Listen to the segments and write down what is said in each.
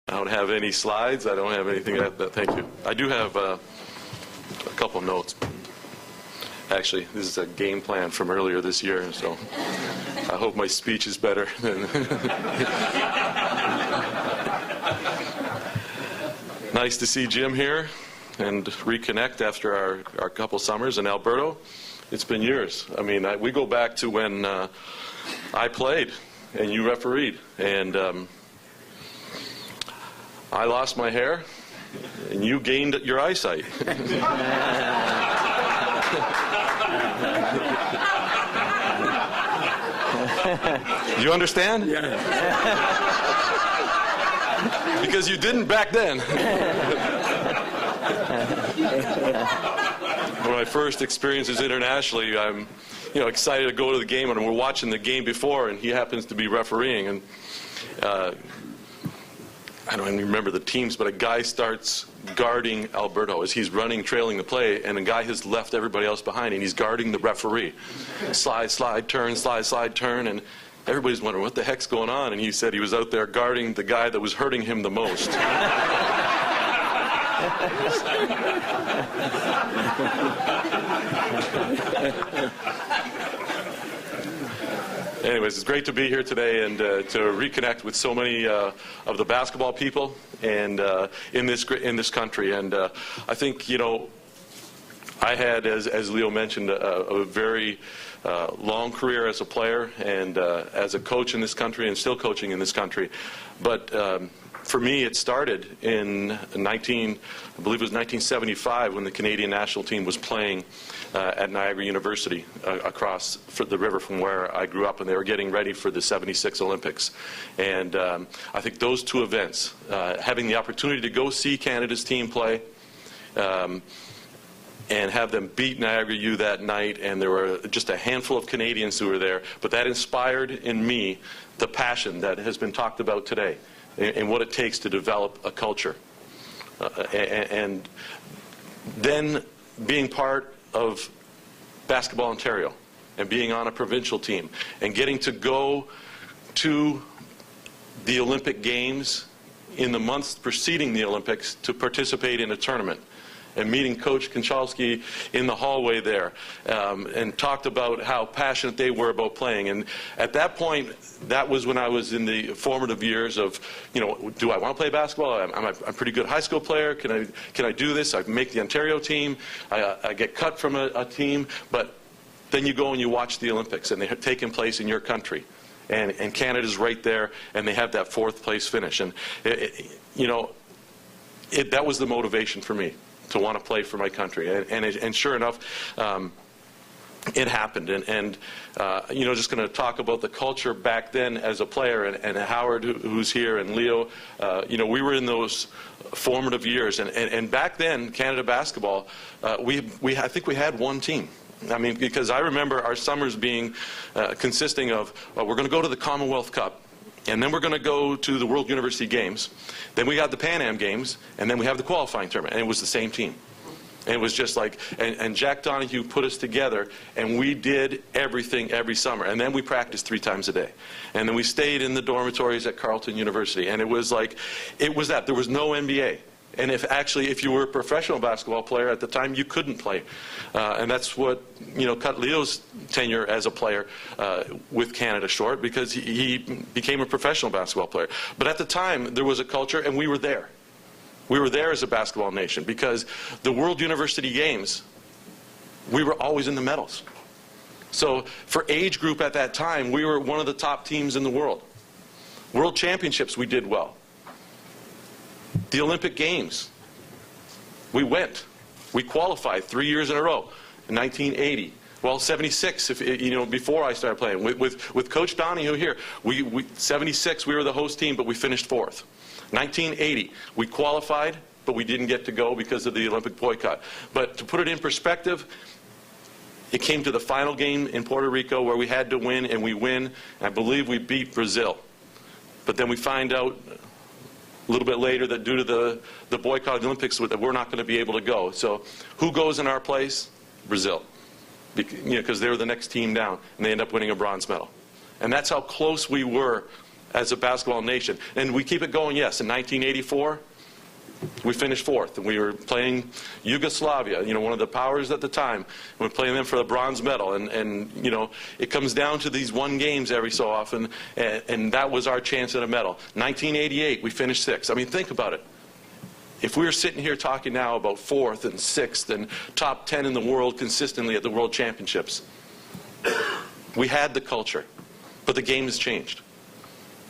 I don't have any slides. I don't have anything. Thank you. I do have a couple notes. Actually, this is a game plan from earlier this year, so I hope my speech is better. Nice to see Jim here and reconnect after our couple summers in Alberta. It's been years. I mean, we go back to when I played and you refereed, and I lost my hair and you gained your eyesight. You understand? Yeah. Because you didn't back then. One of my first experiences internationally, I'm excited to go to the game, and we're watching the game before, and he happens to be refereeing, and I don't even remember the teams, but a guy starts guarding Alberto as he's running, trailing the play, and a guy has left everybody else behind, and he's guarding the referee. Slide, slide, turn, slide, slide, turn, and everybody's wondering, what the heck's going on? And he said he was out there guarding the guy that was hurting him the most. Anyways, it's great to be here today and to reconnect with so many of the basketball people and in this country. And I think, I had, as Leo mentioned, a very long career as a player and as a coach in this country and still coaching in this country. But for me, it started in I believe it was 1975 when the Canadian national team was playing at Niagara University across the river from where I grew up, and they were getting ready for the '76 Olympics. And I think those two events, having the opportunity to go see Canada's team play, and have them beat Niagara U that night, and there were just a handful of Canadians who were there, but that inspired in me the passion that has been talked about today and what it takes to develop a culture. And then being part of Basketball Ontario and being on a provincial team and getting to go to the Olympic Games in the months preceding the Olympics to participate in a tournament, and meeting Coach Konchalski in the hallway there, and talked about how passionate they were about playing. And at that point, that was when I was in the formative years of, do I want to play basketball? I'm a pretty good high school player. Can I do this? I make the Ontario team. I get cut from a team. But then you go and you watch the Olympics, and they're taking place in your country. And Canada's right there, and they have that fourth place finish. And, that was the motivation for me, to want to play for my country. And sure enough, it happened. And just going to talk about the culture back then as a player, and Howard, who's here, and Leo, we were in those formative years. And back then, Canada basketball, I think we had one team. I mean, because I remember our summers being consisting of, we're going to go to the Commonwealth Cup, and then we're going to go to the World University Games. Then we got the Pan Am Games, and then we have the qualifying tournament, and it was the same team. And it was just like, and Jack Donahue put us together, and we did everything every summer. And then we practiced 3 times a day. And then we stayed in the dormitories at Carleton University. And it was like, there was no NBA. And if you were a professional basketball player at the time, you couldn't play. And that's what, cut Leo's tenure as a player with Canada short, because he became a professional basketball player. But at the time, there was a culture, and we were there. We were there as a basketball nation, because the World University Games, we were always in the medals. So for age group at that time, we were one of the top teams in the world. World Championships, we did well. The Olympic Games, we went. We qualified 3 years in a row. In 1980, well, 76, before I started playing. With Coach Donahue here, 76, we were the host team, but we finished 4th. 1980, we qualified, but we didn't get to go because of the Olympic boycott. But to put it in perspective, it came to the final game in Puerto Rico where we had to win, and we win. I believe we beat Brazil. But then we find out a little bit later that due to the boycott of the Olympics, that we're not going to be able to go. So who goes in our place? Brazil. Because they were the next team down, and they end up winning a bronze medal. And that's how close we were as a basketball nation. And we keep it going, yes. In 1984, we finished 4th, and we were playing Yugoslavia, one of the powers at the time. We were playing them for the bronze medal, and it comes down to these 1 games every so often, and that was our chance at a medal. 1988, we finished 6th. I mean, think about it. If we were sitting here talking now about 4th and 6th and top 10 in the world consistently at the World Championships, we had the culture, but the game has changed.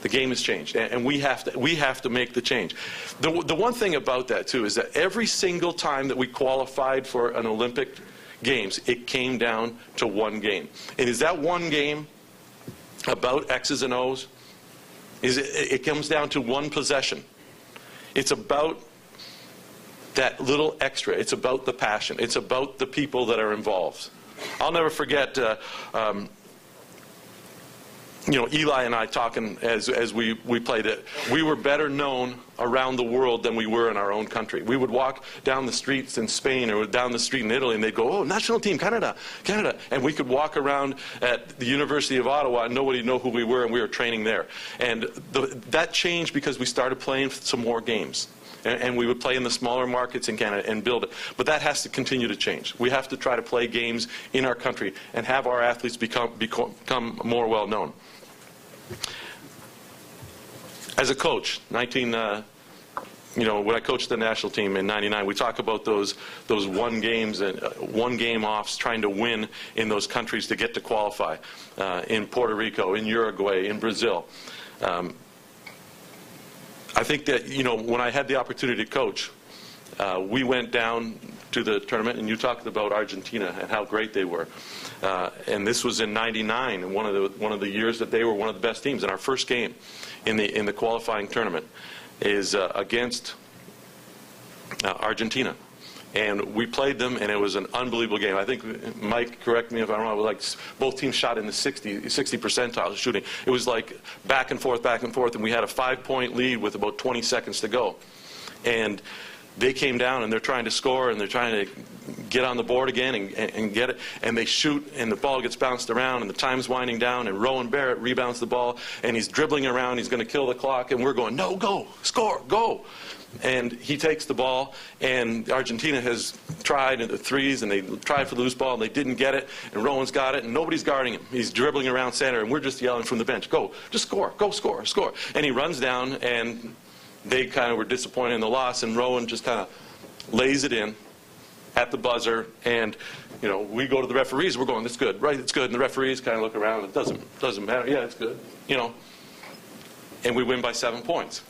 The game has changed, and we have to make the change. The one thing about that, too, is that every single time that we qualified for an Olympic Games, it came down to 1 game. And is that 1 game about X's and O's? It comes down to 1 possession. It's about that little extra. It's about the passion. It's about the people that are involved. I'll never forget Eli and I talking as we played it. We were better known around the world than we were in our own country. We would walk down the streets in Spain or down the street in Italy, and they'd go, "Oh, national team, Canada, Canada." And we could walk around at the University of Ottawa and nobody know who we were, and we were training there. And that changed because we started playing some more games. And we would play in the smaller markets in Canada and build it. But that has to continue to change. We have to try to play games in our country and have our athletes become more well known. As a coach, when I coached the national team in '99, we talk about those 1 games and 1 game offs, trying to win in those countries to get to qualify, in Puerto Rico, in Uruguay, in Brazil. I think that when I had the opportunity to coach, we went down to the tournament, and you talked about Argentina and how great they were. And this was in '99, and one of the years that they were one of the best teams. And our first game in the qualifying tournament is against Argentina, and we played them, and it was an unbelievable game. I think, Mike, correct me if I'm wrong, it was like both teams shot in the 60 percentile shooting. It was like back and forth, and we had a 5-point lead with about 20 seconds to go, and they came down, and they're trying to score, and they're trying to get on the board again and get it, and they shoot, and the ball gets bounced around, and the time's winding down, and Rowan Barrett rebounds the ball, and he's dribbling around, he's going to kill the clock, and we're going, "No, go, score, go." And he takes the ball, and Argentina has tried the threes, and they tried for the loose ball, and they didn't get it, and Rowan's got it, and nobody's guarding him. He's dribbling around center, and we're just yelling from the bench, "Go, just score, go, score, score." And he runs down, and they kind of were disappointed in the loss, and Rowan just kind of lays it in at the buzzer, and we go to the referees. We're going, "It's good, right? It's good." And the referees kind of look around. It doesn't matter. Yeah, it's good. And we win by 7 points.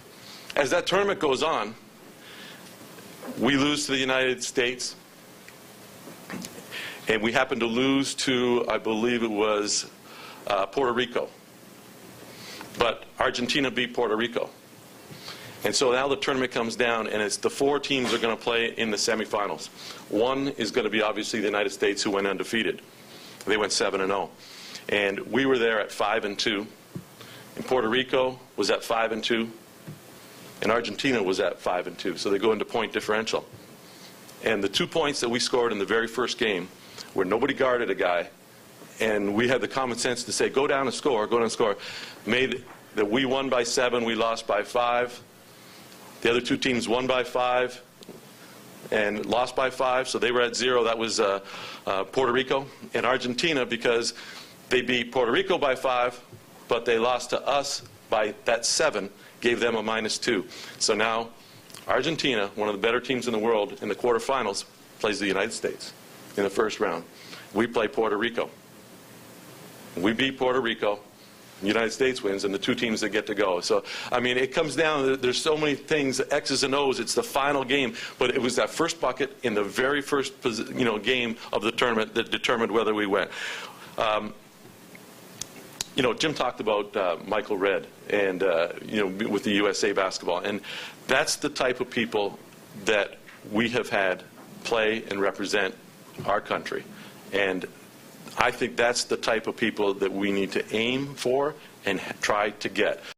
As that tournament goes on, we lose to the United States, and we happen to lose to, I believe it was Puerto Rico. But Argentina beat Puerto Rico. And so now the tournament comes down, and it's the 4 teams are going to play in the semifinals. One is going to be obviously the United States, who went undefeated. They went 7-0. And we were there at 5-2. And Puerto Rico was at 5-2. And Argentina was at 5-2. So they go into point differential. And the 2 points that we scored in the very first game, where nobody guarded a guy, and we had the common sense to say, "Go down and score, go down and score," made that we won by 7, we lost by 5. The other 2 teams won by 5 and lost by 5, so they were at 0. That was Puerto Rico. And Argentina, because they beat Puerto Rico by 5, but they lost to us by that 7, gave them a -2. So now Argentina, one of the better teams in the world, in the quarterfinals, plays the United States in the first round. We play Puerto Rico. We beat Puerto Rico. The United States wins, and the 2 teams that get to go. So, I mean, it comes down, there's so many things, X's and O's, it's the final game, but it was that first bucket in the very first game of the tournament that determined whether we went. Jim talked about Michael Redd and, with the USA basketball, and that's the type of people that we have had play and represent our country. And I think that's the type of people that we need to aim for and try to get.